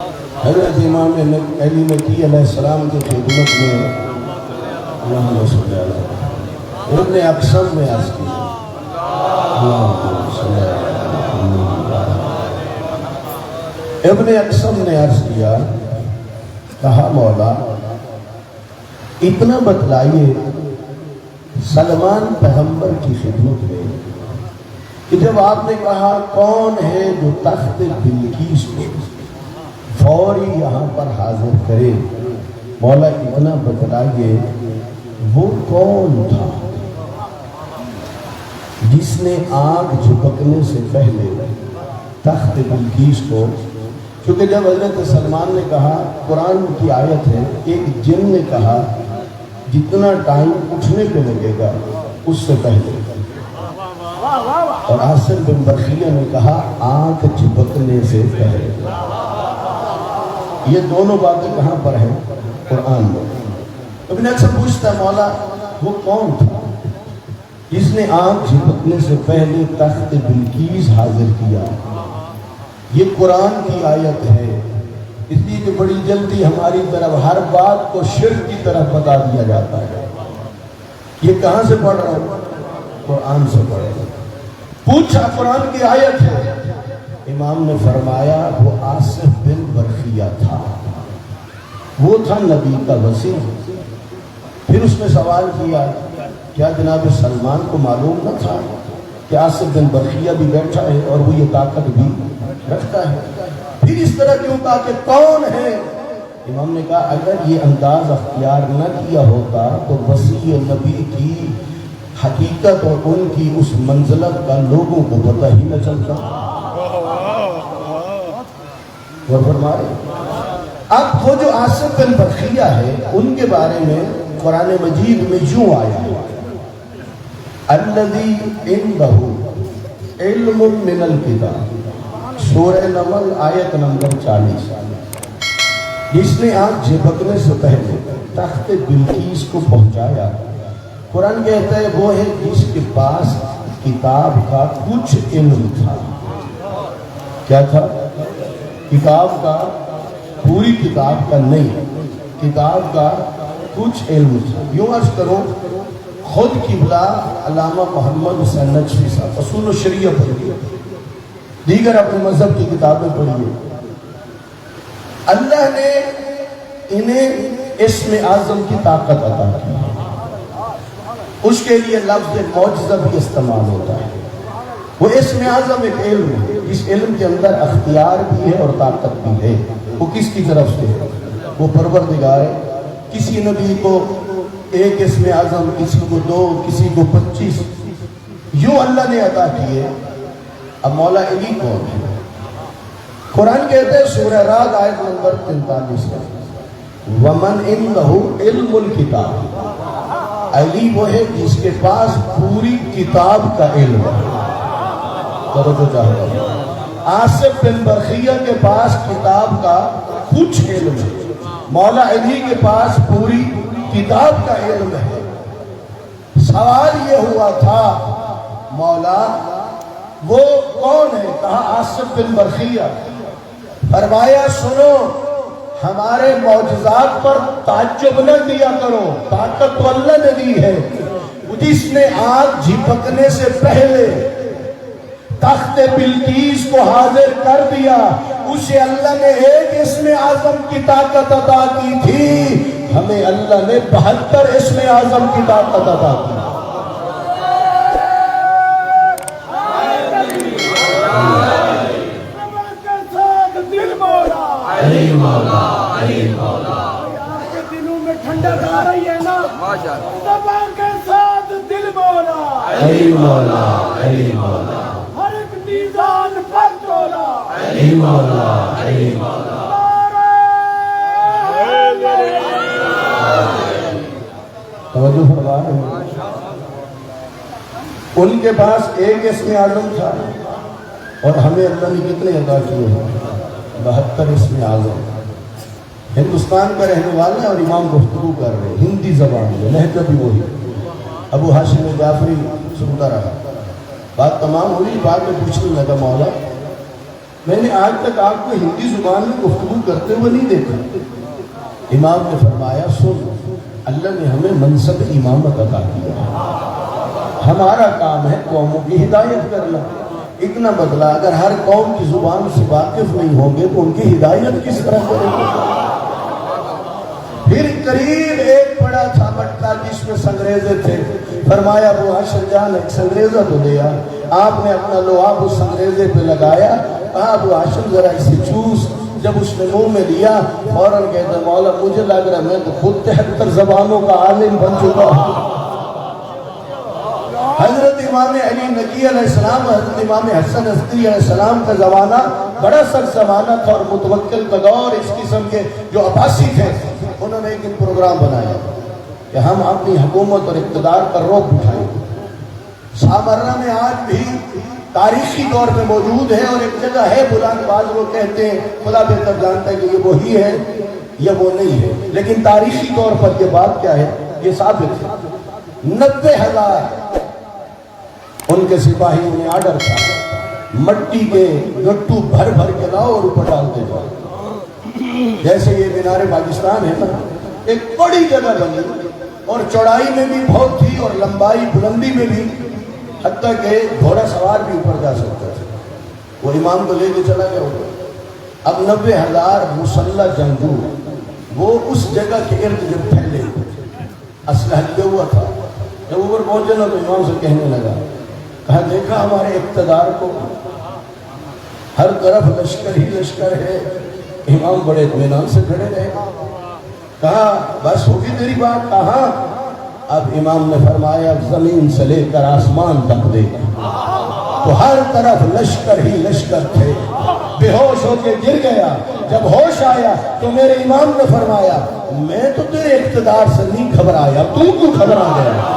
حضرت امام علی مکی علیہ السلام کی خدمت میں اللہم صلی اللہ علیہ وسلم ابن اقسم میں عرض کیا ابن اقسم نے عرض کیا، کہا مولا اتنا بتلائیے سلمان پیغمبر کی خدمت میں کہ جب آپ نے کہا کون ہے جو تخت بلقیس کو فوری یہاں پر حاضر کرے، مولا اتنا بتلائیے وہ کون تھا جس نے آنکھ جھپکنے سے پہلے تخت بلقیس کو، کیونکہ جب حضرت سلمان نے کہا، قرآن کی آیت ہے، ایک جن نے کہا جتنا ٹائم اٹھنے پہ لگے گا اس سے پہلے، اور عاصم بن برقیہ نے کہا آنکھ جھپکنے سے پہلے۔ یہ دونوں باتیں کہاں پر ہیں؟ قرآن میں۔ ابن اقسم پوچھتا ہے مولا وہ کون تھا جس نے آنکھ جھپکنے سے پہلے تخت بلقیس حاضر کیا؟ یہ قرآن کی آیت ہے، اس لیے کہ بڑی جلدی ہماری طرف ہر بات کو شرک کی طرف بتا دیا جاتا ہے۔ یہ کہاں سے پڑھ رہا ہوں؟ قرآن سے پڑھ رہا ہوں۔ پوچھا قرآن کی آیت ہے، امام نے فرمایا وہ عاصم بن برقیہ تھا، وہ تھا نبی کا وصی۔ پھر اس نے سوال کیا کیا جناب سلمان کو معلوم نہ تھا کہ عاصم بن برقیہ بھی بیٹھا ہے اور وہ یہ طاقت بھی رکھتا ہے؟ پھر اس طرح کیوں کہا کہ کون ہے؟ امام نے کہا اگر یہ انداز اختیار نہ کیا ہوتا تو وصی نبی کی حقیقت اور ان کی اس منزلت کا لوگوں کو پتہ ہی نہ چلتا۔ وہ فرما رہے اب وہ جو عاصم بن برقیہ ہے ان کے بارے میں قرآن مجید میں یوں آیا ہے، الذی عندہ علم من الکتاب، سورہ نمل آیت نمبر 40، جس نے آنکھ جھپکنے سے پہلے تخت بلقیس کو پہنچایا۔ قرآن کہتا ہے وہ ہے جس کے پاس کتاب کا کچھ علم تھا۔ کیا تھا؟ کتاب کا، پوری کتاب کا نہیں، کتاب کا کچھ علم تھا۔ یوں عرض کرو، خود قبلہ علامہ محمد حسین نجفی صاحب اصول الشریعہ پڑھیے، دیگر اپنے مذہب کی کتابیں پڑھیے، اللہ نے انہیں اسم اعظم کی طاقت عطا کی، اس کے لیے لفظ معجزہ بھی استعمال ہوتا ہے۔ وہ اسم اعظم ایک علم ہے، اس علم کے اندر اختیار بھی ہے اور طاقت بھی ہے۔ وہ کس کی طرف سے ہے؟ وہ پروردگار ہے۔ کسی نبی کو ایک اسم اعظم، کسی کو 2، کسی کو 25، یوں اللہ نے عطا کیے۔ اب مولا علی کون ہے؟ قرآن کہتے ہیں سورہ رعد آیت نمبر 43 میں، وَمَنْ عِنْدَهُ عِلْمُ الْكِتَابِ، علی وہ ہے جس کے پاس پوری کتاب کا علم ہے۔ عاصم بن برقیہ کے پاس کتاب کا کچھ علم ہے، مولا علی کے پاس پوری کتاب کا علم ہے۔ سوال یہ ہوا تھا مولا وہ کون ہے؟ کہا عاصم بن برقیہ۔ فرمایا سنو، ہمارے معجزات پر تعجب نہ کیا کرو، طاقت تو اللہ نے دی ہے۔ جس نے آنکھ جھپکنے سے پہلے تخت بلقیس کو حاضر کر دیا، اسے اللہ نے ایک اسم اعظم کی طاقت عطا کی تھی، ہمیں اللہ نے 72 اسم اعظم کی طاقت عطا کی۔ علی مولا، علی مولا، کے دلوں میں ٹھنڈک آ رہی ہے نا، سبا کے ساتھ دل مولا، علی مولا، علی مولا، ہر ایک میزان پر تولا، علی مولا، علی مولا۔ توجہ فرما رہے ہیں، ان کے پاس ایک اسم اعظم تھا اور ہمیں اللہ نے کتنے عطا کیے ہیں؟ 72 اسم اعظم۔ ہندوستان کا رہنے والا ہے اور امام گفتگو کر رہے ہیں ہندی زبان میں، لہجہ بھی وہی۔ ابو ہاشم جعفری سنتا رہا، بات تمام ہوئی، بعد میں پوچھنے لگا مولا میں نے آج تک آپ کو ہندی زبان میں گفتگو کرتے ہوئے نہیں دیکھا. امام نے فرمایا سن، اللہ نے ہمیں منصب امامت عطا کیا، ہمارا کام ہے قوموں کی ہدایت کرنا. اتنا بدلا، اگر ہر قوم کی زبان سے واقف نہیں ہوں گے تو ان کی ہدایت کس طرح کریں گے؟ پھر قریب ایک بڑا تھا مٹکا جس میں سنگریزے تھے. فرمایا ابو ہاشم جان ایک سنگریزہ تو دیا. آپ نے اپنا لعاب اس سنگریزے پہ لگایا. کہا ابو ہاشم ذرا اسے چوس. جب اس نے منہ میں لیا فوراً کہتا مولا مجھے لگ رہا میں تو خود 73 زبانوں کا عالم بن چکا ہوں. حضرت امام علی نقی علیہ السلام، حضرت امام حسن عسکری علیہ السلام کا زمانہ بڑا سخت زمانہ تھا، اور متوکل کا دور اس قسم کے جو عباسی تھے انہوں نے ایک دن پروگرام بنایا کہ ہم اپنی حکومت اور اقتدار پر روک اٹھائیں. سامرہ میں آج بھی تاریخی طور پہ موجود ہے، اور ایک جگہ ہے بلند باز، وہ کہتے ہیں خدا بہتر جانتا ہے کہ یہ وہی ہے یا وہ نہیں ہے، لیکن تاریخی طور پر یہ بات کیا ہے، یہ ثابت ہے. 90,000 ان کے سپاہیوں نے آرڈر تھا مٹی کے گٹو بھر بھر کے لاؤ اور اوپر ڈالتے جاؤ. جیسے یہ مینار پاکستان ہے نا، ایک بڑی جگہ بنی اور چوڑائی میں بھی بہت تھی اور لمبائی بلندی میں بھی، حتیٰ کہ گھوڑا سوار بھی اوپر جا سکتا تھا. وہ امام کو لے کے چلا گیا اوپر. اب 90,000 مسلح جنگجو وہ اس جگہ کے ارد گرد پھیلے اسلحہ لیا ہوا تھا. جب اوپر پہنچے نا تو امام سے کہنے لگا، کہا دیکھا ہمارے اقتدار کو، ہر طرف لشکر ہی لشکر ہے. امام بڑے اطمینان سے کھڑے رہے. کہا بس ہوگی تیری بات؟ کہاں؟ اب امام نے فرمایا زمین سے لے کر آسمان تک دیکھا تو ہر طرف لشکر ہی لشکر تھے. بے ہوش ہو کے گر گیا. جب ہوش آیا تو میرے امام نے فرمایا میں تو تیرے اقتدار سے نہیں گھبرایا، تو کیوں گھبرا گیا؟